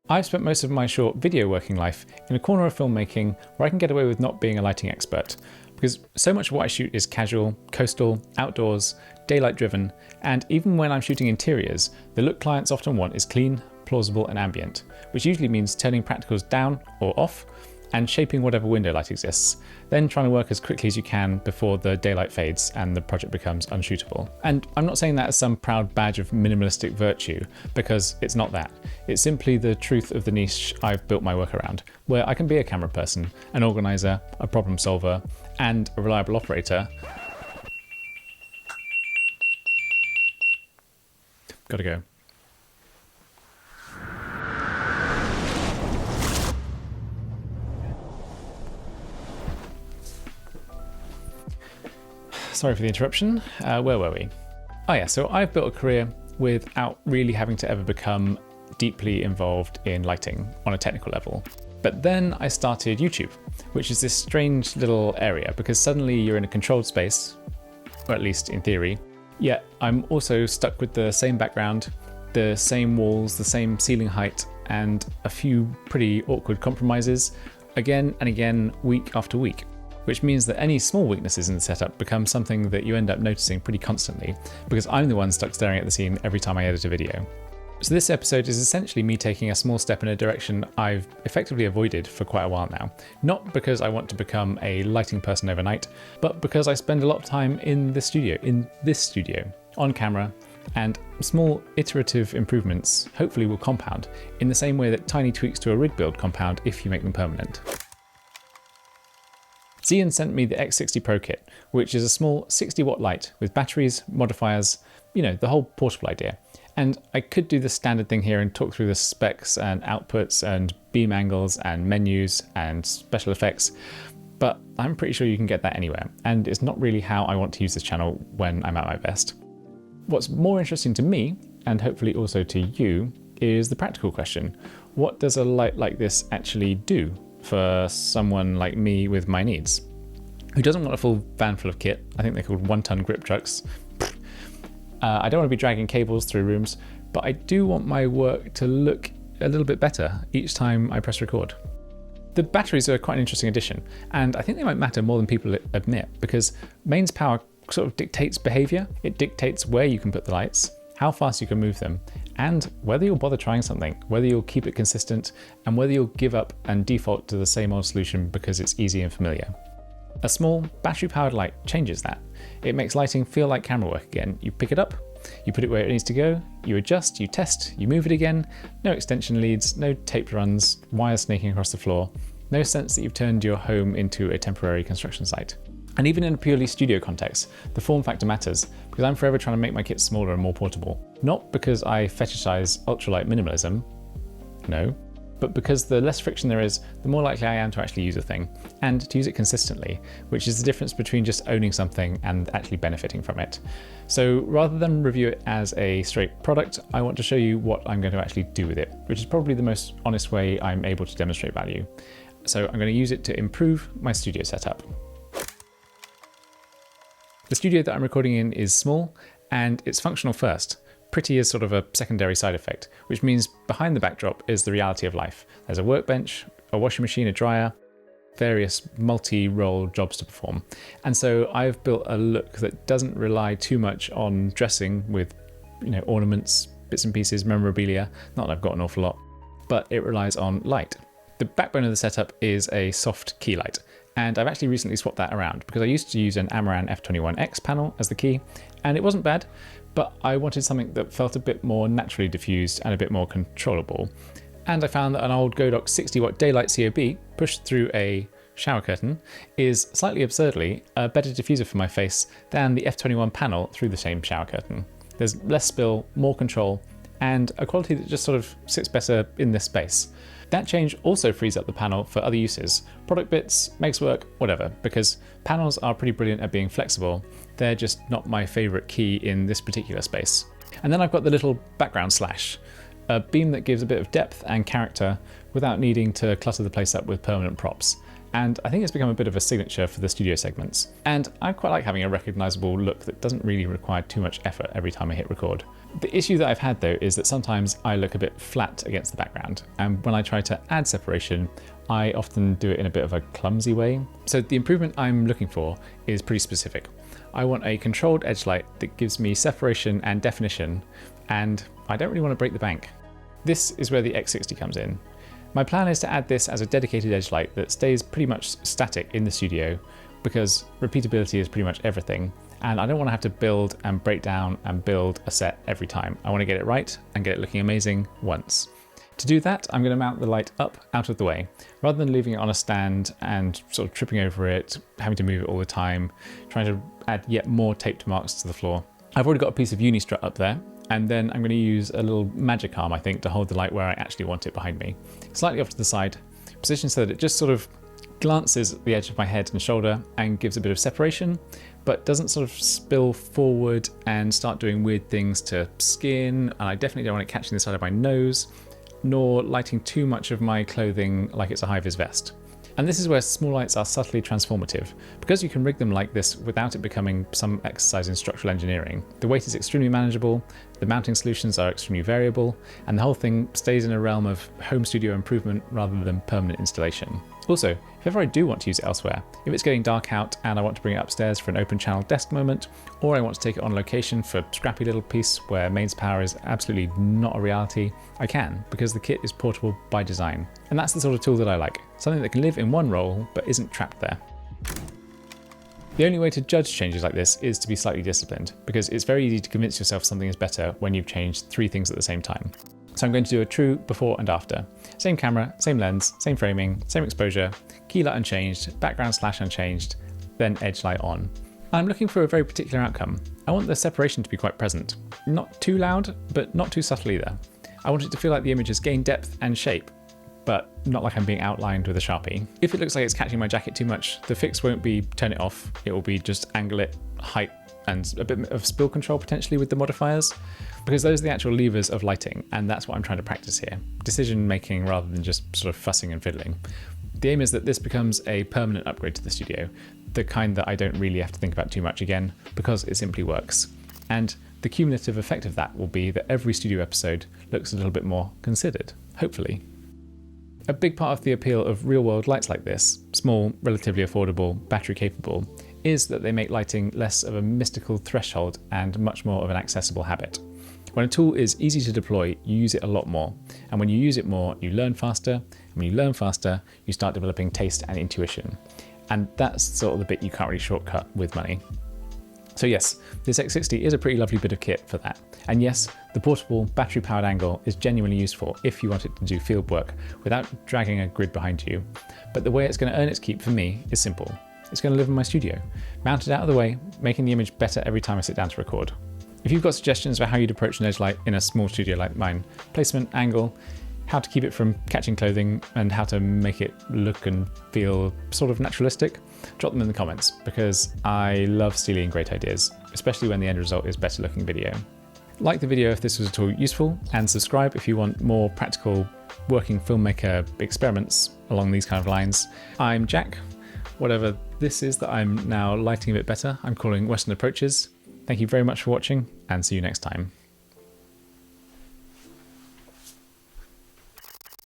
I've spent most of my short video working life in a corner of filmmaking where I can get away with not being a lighting expert, because so much of what I shoot is casual, coastal, outdoors, daylight driven, and even when I'm shooting interiors, the look clients often want is clean, plausible and ambient, which usually means turning practicals down or off and shaping whatever window light exists, then trying to work as quickly as you can before the daylight fades and the project becomes unshootable. And I'm not saying that as some proud badge of minimalistic virtue, because it's not that. It's simply the truth of the niche I've built my work around, where I can be a camera person, an organizer, a problem solver, and a reliable operator. Gotta go. Sorry for the interruption. Where were we? Oh yeah, so I've built a career without really having to ever become deeply involved in lighting on a technical level. But then I started YouTube, which is this strange little area because suddenly you're in a controlled space, or at least in theory, yet I'm also stuck with the same background, the same walls, the same ceiling height, and a few pretty awkward compromises again and again, week after week. Which means that any small weaknesses in the setup become something that you end up noticing pretty constantly, because I'm the one stuck staring at the scene every time I edit a video. So this episode is essentially me taking a small step in a direction I've effectively avoided for quite a while now. Not because I want to become a lighting person overnight, but because I spend a lot of time in this studio, on camera, and small iterative improvements hopefully will compound in the same way that tiny tweaks to a rig build compound if you make them permanent. Zhiyun sent me the X60 Pro kit, which is a small 60-watt light with batteries, modifiers, the whole portable idea. And I could do the standard thing here and talk through the specs and outputs and beam angles and menus and special effects, but I'm pretty sure you can get that anywhere, and it's not really how I want to use this channel when I'm at my best. What's more interesting to me, and hopefully also to you, is the practical question. What does a light like this actually do for someone like me with my needs, who doesn't want a full van full of kit? I think they're called 1-ton grip trucks. I don't want to be dragging cables through rooms, but I do want my work to look a little bit better each time I press record. The batteries are quite an interesting addition, and I think they might matter more than people admit, because mains power sort of dictates behavior. It dictates where you can put the lights, how fast you can move them, and whether you'll bother trying something, whether you'll keep it consistent, and whether you'll give up and default to the same old solution because it's easy and familiar. A small battery-powered light changes that. It makes lighting feel like camera work again. You pick it up, you put it where it needs to go, you adjust, you test, you move it again, no extension leads, no taped runs, wires snaking across the floor, no sense that you've turned your home into a temporary construction site. And even in a purely studio context, the form factor matters, because I'm forever trying to make my kit smaller and more portable. Not because I fetishize ultralight minimalism, no, but because the less friction there is, the more likely I am to actually use a thing, and to use it consistently, which is the difference between just owning something and actually benefiting from it. So rather than review it as a straight product, I want to show you what I'm going to actually do with it, which is probably the most honest way I'm able to demonstrate value. So I'm going to use it to improve my studio setup. The studio that I'm recording in is small, and it's functional first. Pretty is sort of a secondary side effect, which means behind the backdrop is the reality of life. There's a workbench, a washing machine, a dryer, various multi-role jobs to perform. And so I've built a look that doesn't rely too much on dressing with, ornaments, bits and pieces, memorabilia. Not that I've got an awful lot, but it relies on light. The backbone of the setup is a soft key light. And I've actually recently swapped that around because I used to use an Amaran F21X panel as the key, and it wasn't bad, but I wanted something that felt a bit more naturally diffused and a bit more controllable. And I found that an old Godox 60-watt daylight COB pushed through a shower curtain is slightly absurdly a better diffuser for my face than the F21 panel through the same shower curtain. There's less spill, more control, and a quality that just sort of sits better in this space. That change also frees up the panel for other uses, product bits, makes work, whatever, because panels are pretty brilliant at being flexible. They're just not my favorite key in this particular space. And then I've got the little background slash, a beam that gives a bit of depth and character without needing to clutter the place up with permanent props. and I think it's become a bit of a signature for the studio segments. And I quite like having a recognizable look that doesn't really require too much effort every time I hit record. The issue that I've had though is that sometimes I look a bit flat against the background, and when I try to add separation, I often do it in a bit of a clumsy way. So the improvement I'm looking for is pretty specific. I want a controlled edge light that gives me separation and definition, and I don't really want to break the bank. This is where the X60 comes in. My plan is to add this as a dedicated edge light that stays pretty much static in the studio, because repeatability is pretty much everything, and I don't want to have to build and break down and build a set every time. I want to get it right and get it looking amazing once. To do that, I'm going to mount the light up out of the way, rather than leaving it on a stand and sort of tripping over it, having to move it all the time, trying to add yet more taped marks to the floor. I've already got a piece of uni strut up there, and then I'm going to use a little magic arm, I think, to hold the light where I actually want it behind me. Slightly off to the side, positioned so that it just sort of glances at the edge of my head and shoulder and gives a bit of separation, but doesn't sort of spill forward and start doing weird things to skin, and I definitely don't want it catching the side of my nose, nor lighting too much of my clothing like it's a high-vis vest. And this is where small lights are subtly transformative, because you can rig them like this without it becoming some exercise in structural engineering. The weight is extremely manageable, the mounting solutions are extremely variable, and the whole thing stays in a realm of home studio improvement rather than permanent installation. Also, if ever I do want to use it elsewhere, if it's getting dark out and I want to bring it upstairs for an open channel desk moment, or I want to take it on location for a scrappy little piece where mains power is absolutely not a reality, I can, because the kit is portable by design. And that's the sort of tool that I like, something that can live in one role but isn't trapped there. The only way to judge changes like this is to be slightly disciplined, because it's very easy to convince yourself something is better when you've changed 3 things at the same time. So I'm going to do a true before and after. Same camera, same lens, same framing, same exposure, key light unchanged, background slash unchanged, then edge light on. I'm looking for a very particular outcome. I want the separation to be quite present. Not too loud, but not too subtle either. I want it to feel like the image has gained depth and shape, but not like I'm being outlined with a Sharpie. If it looks like it's catching my jacket too much, the fix won't be turn it off, it will be just angle it, height, and a bit of spill control potentially with the modifiers, because those are the actual levers of lighting, and that's what I'm trying to practice here. Decision making rather than just sort of fussing and fiddling. The aim is that this becomes a permanent upgrade to the studio, the kind that I don't really have to think about too much again, because it simply works. And the cumulative effect of that will be that every studio episode looks a little bit more considered, hopefully. A big part of the appeal of real-world lights like this, small, relatively affordable, battery-capable, is that they make lighting less of a mystical threshold and much more of an accessible habit. When a tool is easy to deploy, you use it a lot more, and when you use it more, you learn faster, and when you learn faster, you start developing taste and intuition. And that's sort of the bit you can't really shortcut with money. So yes, this X60 is a pretty lovely bit of kit for that. And yes, the portable battery-powered angle is genuinely useful if you want it to do field work without dragging a grid behind you. But the way it's going to earn its keep for me is simple. It's going to live in my studio, mounted out of the way, making the image better every time I sit down to record. If you've got suggestions for how you'd approach an edge light in a small studio like mine, placement, angle, how to keep it from catching clothing, and how to make it look and feel sort of naturalistic, drop them in the comments, because I love stealing great ideas, especially when the end result is better looking video. Like the video if this was at all useful, and subscribe if you want more practical working filmmaker experiments along these kind of lines. I'm Jack. Whatever this is that I'm now lighting a bit better, I'm calling Western Approaches. Thank you very much for watching, and see you next time.